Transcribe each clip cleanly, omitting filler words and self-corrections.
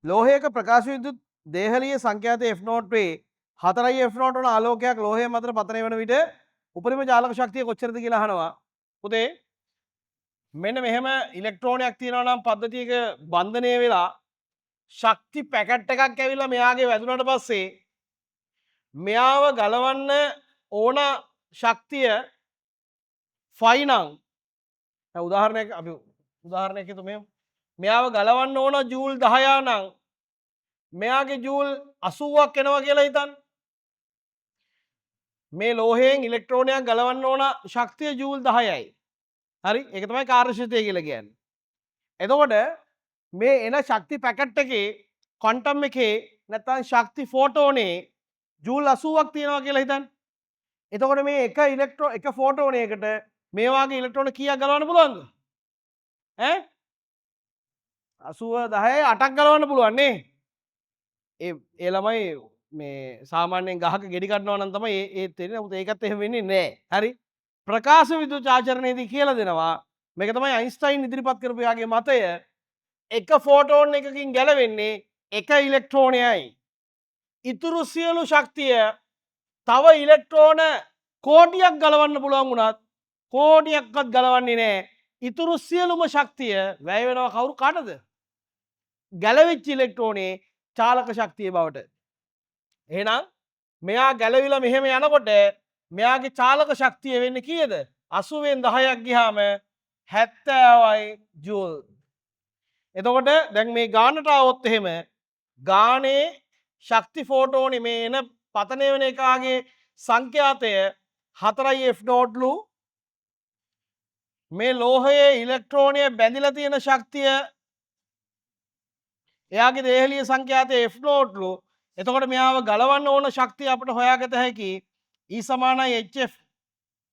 ලෝහයක ප්‍රකාශ විද්‍යුත් දේහලීය සංඛ්‍යාත F0 වේ 4යි F0 වන ආලෝකයක් ලෝහය මතට පතනය වන විට උපරිම චාලක ශක්තිය කොච්චරද කියලා අහනවා. පුතේ මෙන්න මෙහෙම ඉලෙක්ට්‍රෝනයක් තියෙනවා නම් පද්ධතියක බන්ධනය වෙලා ශක්ති පැකට් එකක් ඇවිල්ලා මෙයාගේ වැදුනට පස්සේ මෙයාව ගලවන්න ඕන ශක්තිය ෆයි නම් උදාහරණයක් අපි උදාහරණයක් හිතමු මෙයාව ගලවන්න ඕන ජූල් 10 නම් මෙයාගේ ජූල් 80ක් එනවා කියලා හිතන්න. මේ ලෝහයෙන් ඉලෙක්ට්‍රෝනයක් ගලවන්න ඕන ශක්තිය ජූල් 10යි. හරි? ඒක තමයි කාර්යශක්තිය කියලා කියන්නේ. එතකොට මේ එන ශක්ති පැකට් එකේ ක්වොන්ටම් එකේ නැත්නම් ශක්ති ෆෝටෝනේ ජූල් 80ක් තියෙනවා කියලා හිතන්න. එතකොට මේ එක ෆෝටෝනයකට මේ වාගේ ඉලෙක්ට්‍රෝන කීයක් ගලවන්න පුළුවන්ද? ඈ 80 10යි 8ක් ගලවන්න පුළුවන් නේ. ඒ ළමයි මේ සාමාන්‍යයෙන් ගහක ගෙඩි කඩනවා නම් තමයි ඒත් වෙන්නේ. නමුත් ඒකත් එහෙම වෙන්නේ නැහැ. හරි? ප්‍රකාශ විද්‍යුත් ආචරණයේදී කියලා දෙනවා. මේක තමයි අයින්ස්ටයින් ඉදිරිපත් කරපු යාගේ මතය. එක ෆෝටෝන් එකකින් ගැලවෙන්නේ එක ඉලෙක්ට්‍රෝනයයි. ඉතුරු සියලු ශක්තිය තව ඉලෙක්ට්‍රෝන කෝටියක් ගලවන්න පුළුවන් වුණත් කෝටියක්වත් ගලවන්නේ නැහැ. ඉතුරු සියලුම ශක්තිය වැය වෙනවා කවුරු කාටද? ගැලවිච්ච ඉලෙක්ට්‍රෝනේ චාලක ශක්තිය බවට. එහෙනම් මෙයා ගැලවිලා මෙහෙම යනකොට මෙයාගේ චාලක ශක්තිය වෙන්නේ කීයද? 80න් 10ක් ගියාම 70යි ජූල්. එතකොට දැන් මේ ගානට આવොත් එහෙම ගානේ ශක්ති ෆෝටෝනේ මේ එන පතනය වෙන එකාගේ සංඛ්‍යාතය 4යි F0 ලු මේ ලෝහයේ ඉලෙක්ට්‍රෝනය බැඳිලා තියෙන ශක්තිය එයාගේ දේහලීය සංඛ්‍යාතය F0 ලු. එතකොට මෙයාව ගලවන්න ඕන ශක්තිය අපිට හොයාගත හැකි E සමානයි HF.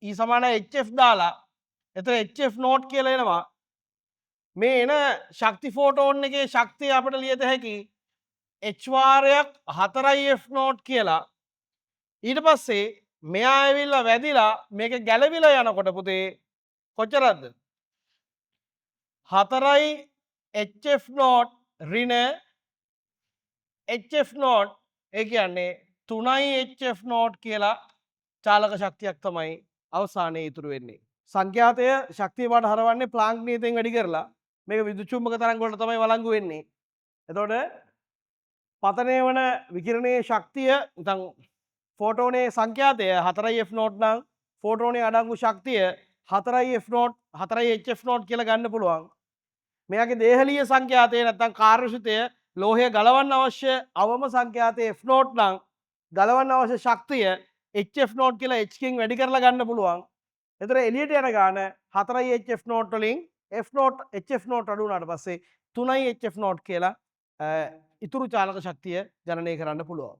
E සමානයි HF දාලා එතන HF නෝට් කියලා එනවා. මේ එන ශක්ති ෆෝටෝන් එකේ ශක්තිය අපිට ලියත හැකි h වාරයක් 4යි F0 කියලා. ඊට පස්සේ මෙයා ඇවිල්ලා වැදිලා මේක ගැලවිලා යනකොට පුතේ කොච්චරද? 4යි HF0 ඍණ HF0 ඒ කියන්නේ 3යි HF0 කියලා චාලක ශක්තියක් තමයි අවසානයේ ඉතුරු වෙන්නේ. සංඛ්‍යාතය ශක්තිය බවට හරවන්නේ ප්ලාන්ක් නීතියෙන් වැඩි කරලා මේක විදුලි චුම්බක තරංග වලට තමයි වළංගු වෙන්නේ. එතකොට පතනය වන විකිරණයේ ශක්තිය නැත්නම් ෆෝටෝනේ සංඛ්‍යාතය 4යි F0 නම් ෆෝටෝනේ අඩංගු ශක්තිය 4යි F0 4යි HF0 කියලා ගන්න පුළුවන්. මෙයාගේ දේහලීය සංඛ්‍යාතය නැත්නම් කාර්යශක්තිය ලෝහය ගලවන්න අවශ්‍ය අවම සංඛ්‍යාතය F0 නම් ගලවන්න අවශ්‍ය ශක්තිය HF0 කියලා H කින් වැඩි කරලා ගන්න පුළුවන්. එතකොට එළියට යන ගාන 4යි HF0 වලින් F0 HF0 අඩු වුණාට පස්සේ 3යි HF0 කියලා ඉතුරු චාලක ශක්තිය ජනනය කරන්න පුළුවන්.